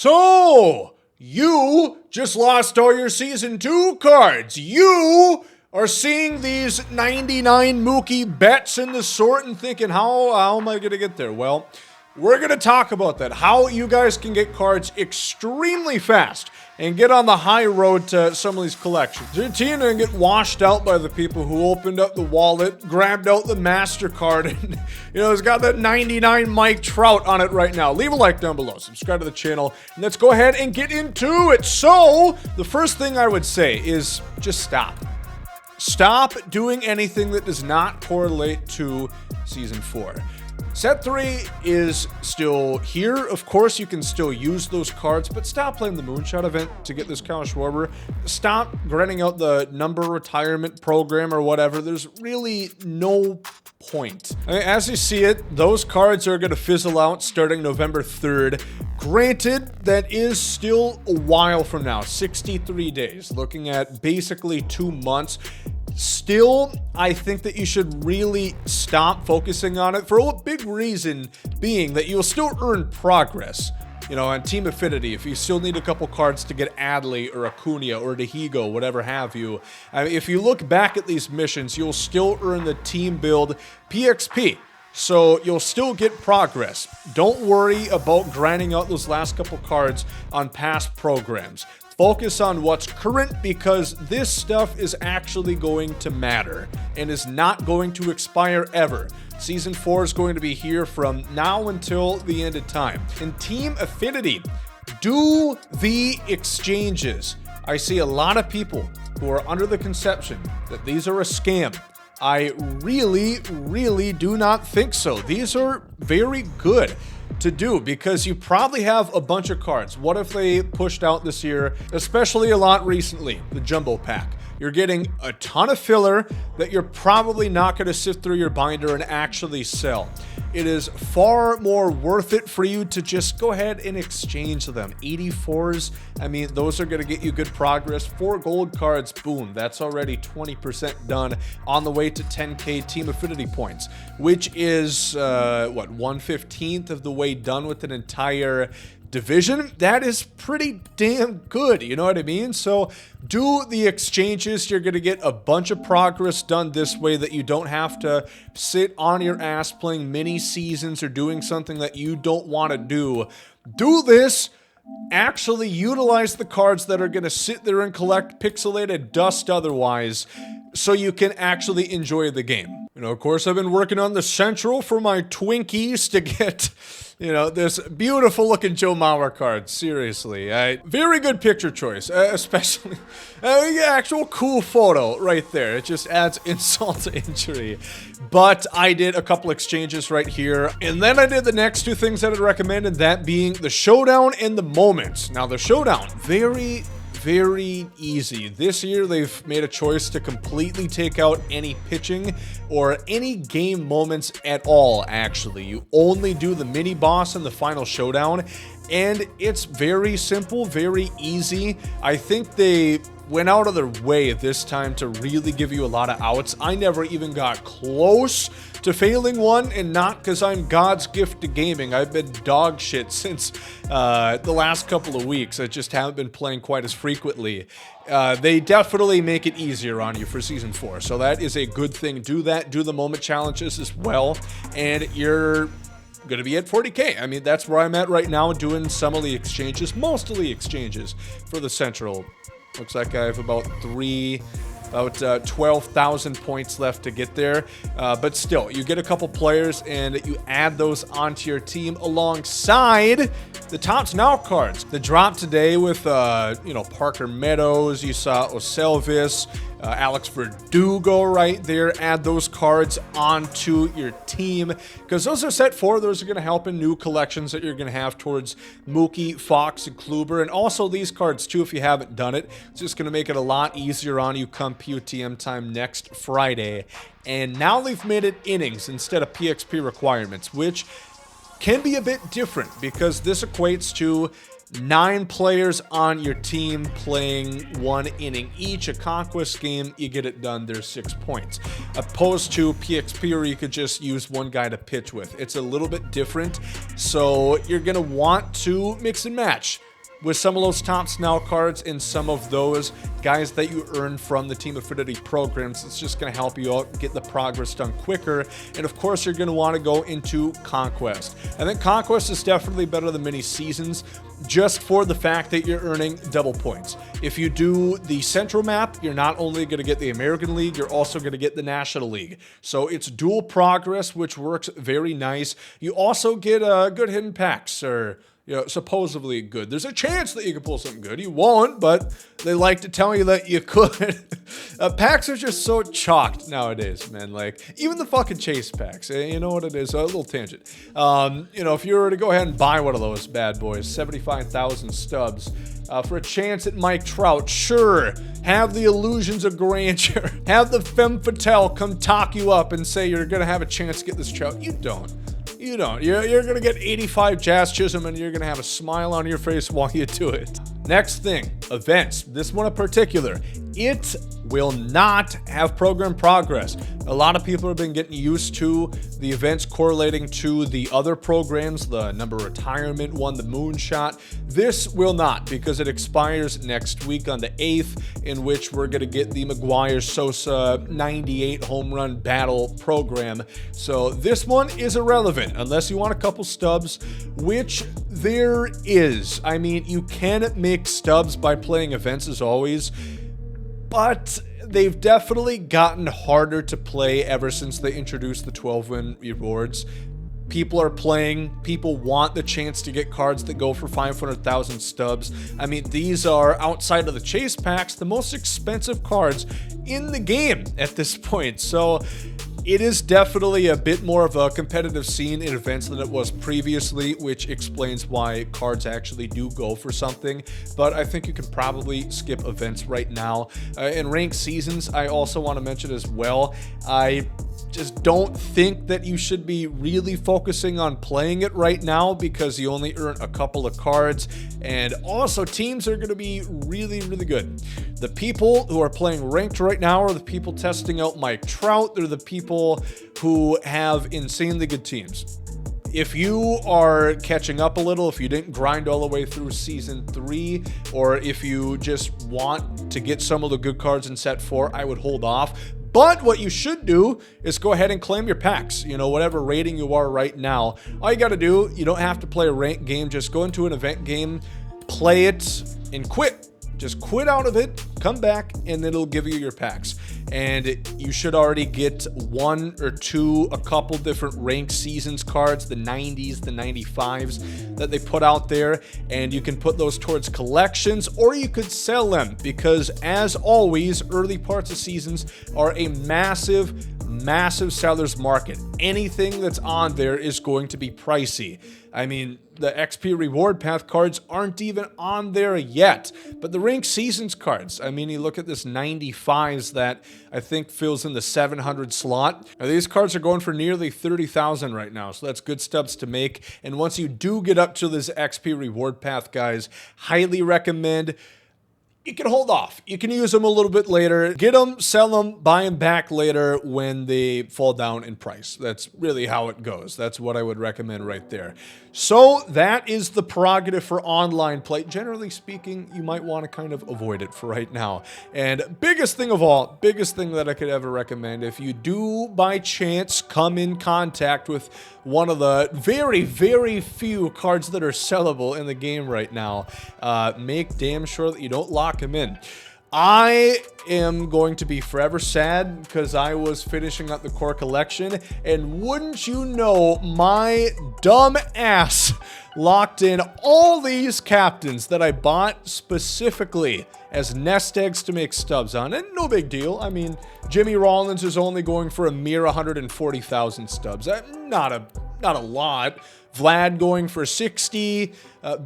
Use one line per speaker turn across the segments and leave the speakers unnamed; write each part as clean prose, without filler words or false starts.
So, you just lost all your Season 2 cards. You are seeing these 99 Mookie bets in the sort and thinking, how am I going to get there? Well, we're going to talk about that. How you guys can get cards extremely fast and get on the high road to some of these collections. Your team didn't get washed out by the people who opened up the wallet, grabbed out the MasterCard, and, it's got that 99 Mike Trout on it right now. Leave a like down below, subscribe to the channel, and let's go ahead and get into it. So, the first thing I would say is just stop. Stop doing anything that does not correlate to Season 4. Set 3 is still here. Of course, you can still use those cards, but stop playing the Moonshot event to get this Kyle Schwarber. Stop grinding out the number retirement program or whatever. There's really no point. I mean, as you see it, those cards are going to fizzle out starting November 3rd. Granted, that is still a while from now, 63 days, looking at basically 2 months. Still, I think that you should really stop focusing on it for a big reason being that you'll still earn progress. On Team Affinity, if you still need a couple cards to get Adley or Acuna or Dahigo, whatever have you. I mean, if you look back at these missions, you'll still earn the team build PXP. So you'll still get progress. Don't worry about grinding out those last couple cards on past programs. Focus on what's current because this stuff is actually going to matter and is not going to expire ever. Season 4 is going to be here from now until the end of time. In Team Affinity, do the exchanges. I see a lot of people who are under the conception that these are a scam. I really do not think so. These are very good to do because you probably have a bunch of cards. What if they pushed out this year, especially a lot recently, the Jumbo Pack? You're getting a ton of filler that you're probably not going to sift through your binder and actually sell. It is far more worth it for you to just go ahead and exchange them. 84s, I mean, those are going to get you good progress. 4 gold cards, boom, that's already 20% done on the way to 10k Team Affinity points, which is, 1/15th of the way done with an entire division. That is pretty damn good, you know what I mean? So do the exchanges. You're going to get a bunch of progress done this way that you don't have to sit on your ass playing mini seasons or doing something that you don't want to do. Do this. Actually utilize the cards that are going to sit there and collect pixelated dust otherwise so you can actually enjoy the game. Of course, I've been working on the Central for my Twinkies to get, this beautiful looking Joe Mauer card. Seriously. Very good picture choice, especially actual cool photo right there. It just adds insult to injury. But I did a couple exchanges right here. And then I did the next 2 things that I'd recommend, and that being the Showdown and the Moments. Now, the Showdown, very easy. This year, they've made a choice to completely take out any pitching or any game moments at all, actually. You only do the mini boss and the final showdown, and it's very simple, very easy. I think they went out of their way this time to really give you a lot of outs. I never even got close to failing one, and not because I'm God's gift to gaming. I've been dog shit since the last couple of weeks. I just haven't been playing quite as frequently. They definitely make it easier on you for Season 4, so that is a good thing. Do that. Do the moment challenges as well, and you're going to be at 40k. I mean, that's where I'm at right now, doing some of the exchanges, mostly exchanges for the Central. Looks like I have about 12,000 points left to get there. But still, you get a couple players and you add those onto your team alongside the Topps Now cards. The drop today with, Parker Meadows, you saw Oselvis, Alex Verdugo right there. Add those cards onto your team because those are set for. Those are going to help in new collections that you're going to have towards Mookie, Fox, and Kluber. And also these cards too, if you haven't done it. It's just going to make it a lot easier on you come POTM time next Friday. And now they've made it innings instead of PXP requirements, which can be a bit different because this equates to 9 players on your team playing 1 inning each. A Conquest game, you get it done, there's 6 points. Opposed to PXP, where you could just use 1 guy to pitch with. It's a little bit different, so you're going to want to mix and match with some of those top Snell cards and some of those guys that you earn from the Team Affinity programs. It's just going to help you out get the progress done quicker. And of course, you're going to want to go into Conquest. I think Conquest is definitely better than mini seasons, just for the fact that you're earning double points. If you do the Central map, you're not only going to get the American League, you're also going to get the National League. So it's dual progress, which works very nice. You also get good hidden packs, or supposedly good. There's a chance that you can pull something good. You won't, but they like to tell you that you could. Packs are just so chalked nowadays, man. Like, even the fucking chase packs. You know what it is? A little tangent. If you were to go ahead and buy one of those bad boys, 75,000 stubs, for a chance at Mike Trout, sure, have the illusions of grandeur. Have the femme fatale come talk you up and say you're going to have a chance to get this Trout. You don't. You don't. You're going to get 85 Jazz Chisholm and you're going to have a smile on your face while you do it. Next thing, events. This one in particular, it will not have program progress. A lot of people have been getting used to the events correlating to the other programs, the number retirement one, the moonshot. This will not, because it expires next week on the 8th, in which we're going to get the McGuire-Sosa 98 home run battle program. So this one is irrelevant unless you want a couple stubs, which there is. I mean, you can make stubs by playing events as always, but they've definitely gotten harder to play ever since they introduced the 12-win rewards. People are playing. People want the chance to get cards that go for 500,000 stubs. I mean, these are, outside of the chase packs, the most expensive cards in the game at this point. So it is definitely a bit more of a competitive scene in events than it was previously, which explains why cards actually do go for something. But I think you can probably skip events right now. In ranked seasons, I also want to mention as well, I just don't think that you should be really focusing on playing it right now, because you only earn a couple of cards, and also teams are going to be really, really good. The people who are playing ranked right now are the people testing out Mike Trout. They're the people who have insanely good teams. If you are catching up a little, if you didn't grind all the way through season 3, or if you just want to get some of the good cards in set 4, I would hold off. But what you should do is go ahead and claim your packs. Whatever rating you are right now. All you got to do, you don't have to play a ranked game. Just go into an event game, play it, and quit. Just quit out of it, come back, and it'll give you your packs. And you should already get one or two, a couple different ranked seasons cards, the 90s, the 95s that they put out there. And you can put those towards collections, or you could sell them, because as always, early parts of seasons are a massive seller's market. Anything that's on there is going to be pricey. I mean, the XP reward path cards aren't even on there yet, but the ranked seasons cards, I mean, you look at this 95s that I think fills in the 700 slot. Now, these cards are going for nearly 30,000 right now, so that's good stubs to make. And once you do get up to this XP reward path, guys, highly recommend. You can hold off. You can use them a little bit later. Get them, sell them, buy them back later when they fall down in price. That's really how it goes. That's what I would recommend right there. So that is the prerogative for online play. Generally speaking, you might want to kind of avoid it for right now. And biggest thing of all, biggest thing that I could ever recommend, if you do by chance come in contact with one of the very, very few cards that are sellable in the game right now, make damn sure that you don't lock them in. I am going to be forever sad because I was finishing up the core collection, and wouldn't you know, my dumb ass locked in all these captains that I bought specifically as nest eggs to make stubs on. And no big deal. I mean, Jimmy Rollins is only going for a mere 140,000 stubs. Not a lot. Vlad going for 60,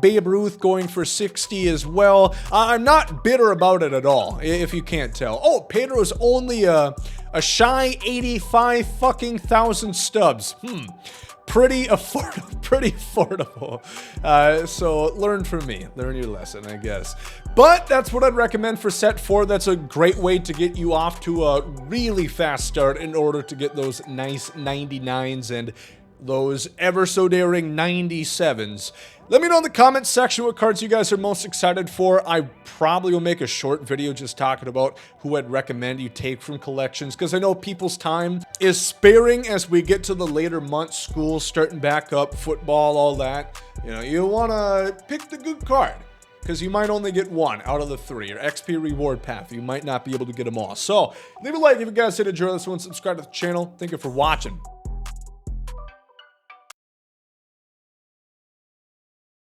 Babe Ruth going for 60 as well. I'm not bitter about it at all, if you can't tell. Oh, Pedro's only a shy 85 fucking thousand stubs. Pretty affordable. So learn from me. Learn your lesson, I guess. But that's what I'd recommend for set 4. That's a great way to get you off to a really fast start in order to get those nice 99s and those ever so daring 97s. Let me know in the comments section what cards you guys are most excited for. I probably will make a short video just talking about who I'd recommend you take from collections, because I know people's time is sparing as we get to the later months, school starting back up, football, all that. You know, you want to pick the good card, because you might only get one out of the three, or XP reward path. You might not be able to get them all. So leave a like if you guys did enjoy this one, subscribe to the channel. Thank you for watching.